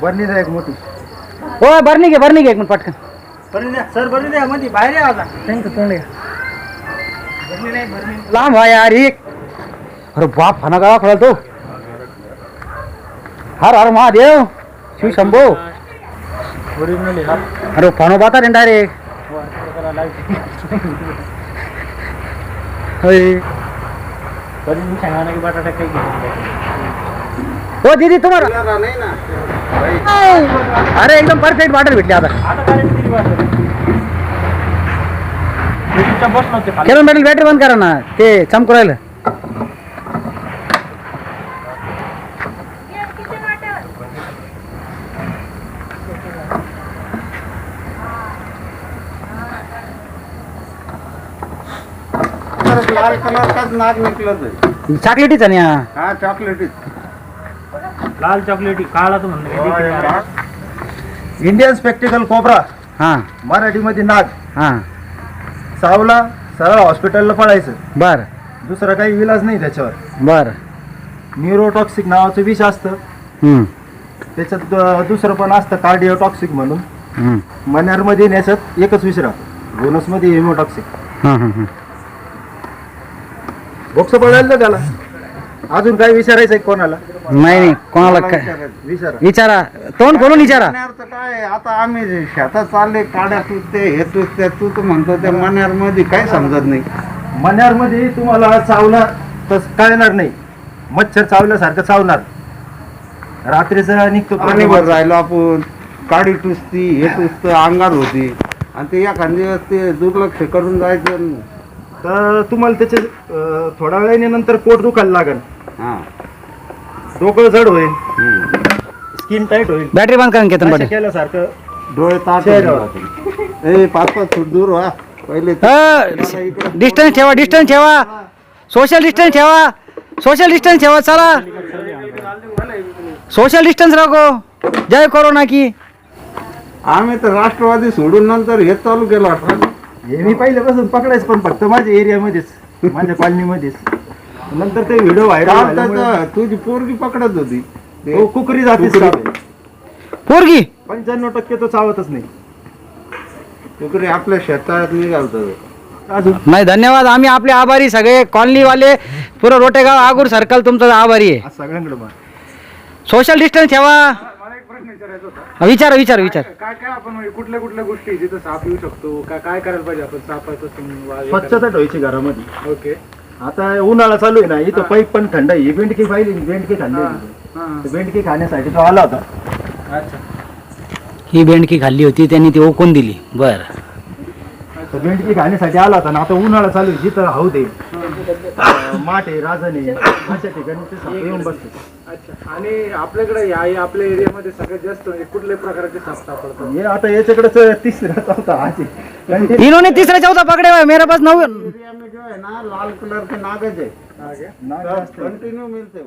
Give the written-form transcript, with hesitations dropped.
बरणी द्या एक मोठी. हो बरणी घे एक मिनिट पटकन. बरणी द्या सर, बरणी द्या मध्ये बाहेर या आता. त्यांचं तोंड आहे. बरणी नाही, बरणी लांब व्हा यार एक. अरे बाप फना गावा खोला तो. हर हर महादेव शिव शंभो. ओरिजिनल आहे. अरे फनो बाता रे डायरेक्ट. बरणी सांगा की बटाटा काही हो दीदी तुम्हाला नाही ना. अरे एकदम परफेक्ट बॉटल भेटली आता. केलं मेटल बॅटरी बंद करा ना, ते चमकू राहिलं. लाल कलरचाच नाग निघलं. चॉकलेटीच आहे ना. हा चॉकलेटी, लाल चॉकलेटी, काळा तर म्हणलं. इंडियन स्पेक्टिकल कोबरा, हा मराठीमध्ये नाग. हा चावला सरळ हॉस्पिटलला पळायचं. बर दुसरा काही इलाज नाही त्याच्यावर. बर. न्यूरोटॉक्सिक नावाचं विष असतं त्याच्यात. दुसरं पण असतं कार्डिओटॉक्सिक म्हणून. मन्यारमध्ये याच्यात एकच विष राहतो, बोनसमध्ये हिमोटॉक्सिक. बॉक्स पडायला त्याला. अजून काय विचारायचंय कोणाला? नाही कोणाला काय विचारा, तोंड खोलून विचारा. काय आता आम्ही शेतात चालले, काड्या तुटते, हे तुटते, तू तर म्हणतो त्या मन्यार मध्ये काय समजत नाही. मन्यार मध्ये तुम्हाला चावला तर कळणार नाही. मच्छर चावल्यासारखं चावणार. रात्रीचं निघतो पाणीभर राहिलो आपण, काडी टुसती, हे टुसतं, अंगार होती, आणि ते एखाद दिवस ते दुर्लक्ष करून जायचं तर तुम्हाला त्याचे थोड्या वेळाने नंतर पोट दुखायला लागेल. डोकं जड होईल, स्किन टाईट होईल, बॅटरी बंद करून केतन पाटील केल्यासारखं, डोळे ताट. 5-5 फूट दूर व्हा पहिले. डिस्टन्स ठेवा, डिस्टन्स ठेवा, सोशल डिस्टन्स ठेवा, सोशल डिस्टन्स ठेवा. चला सोशल डिस्टन्स राखो. जय कोरोना की. आम्ही तर राष्ट्रवादी सोडून नंतर हेच चालू केलं वाटतं. हे मी पहिल्यापासून पकडायचं, पण फक्त माझ्या एरियामध्येच, माझ्या कॉलनीमध्येच. नंतर ते व्हिडिओ व्हायरल. तुझी पोरगी पकडत होती, कुकरी जाते पोरगी. 95% तो चावतच नाही. कुकरी आपल्या शेतात निघालतो. नाही धन्यवाद, आम्ही आपले आभारी सगळे कॉलनीवाले, पुरं रोटेगाव आगूर सर्कल तुमचं आभारी आहे. सगळ्यांकडे सोशल डिस्टन्स ठेवा. विचार विचार विचार. काय काय आपण कुठल्या कुठल्या गोष्टी जिथं साप येऊ शकतो, काय करायला पाहिजे आपण सापाचं? स्वच्छता ठेवायची घरामध्ये. ओके. आता उन्हाळा चालू आहे ना, इथं पाईप पण थंड आहे. बेंडकी पाहिली, बेंडकी खाल्ली, बेंडकी खाण्यासाठी तो आला होता. अच्छा. ही बेंडकी खाल्ली होती, त्यांनी ती ओकून दिली. बर. बेंडकी खाण्यासाठी आला होता ना. आता उन्हाळा चालू आहे, जिथं हाऊ दे माठ आहे, राजन आहे, अशा ठिकाणी ते साप येऊन बसते. अच्छा. आणि आपल्याकडे आपल्या एरियामध्ये सगळ्यात जास्त म्हणजे कुठल्या प्रकारचे साप सापडतात? हे आता याच्याकडे तिसरा चौथा आज इन्होंने तीसरा चौथा पकड़े हुए, मेरे पास 9 एरिया में जो है ना लाल कलर के नागज है, कंटिन्यू मिलते हो.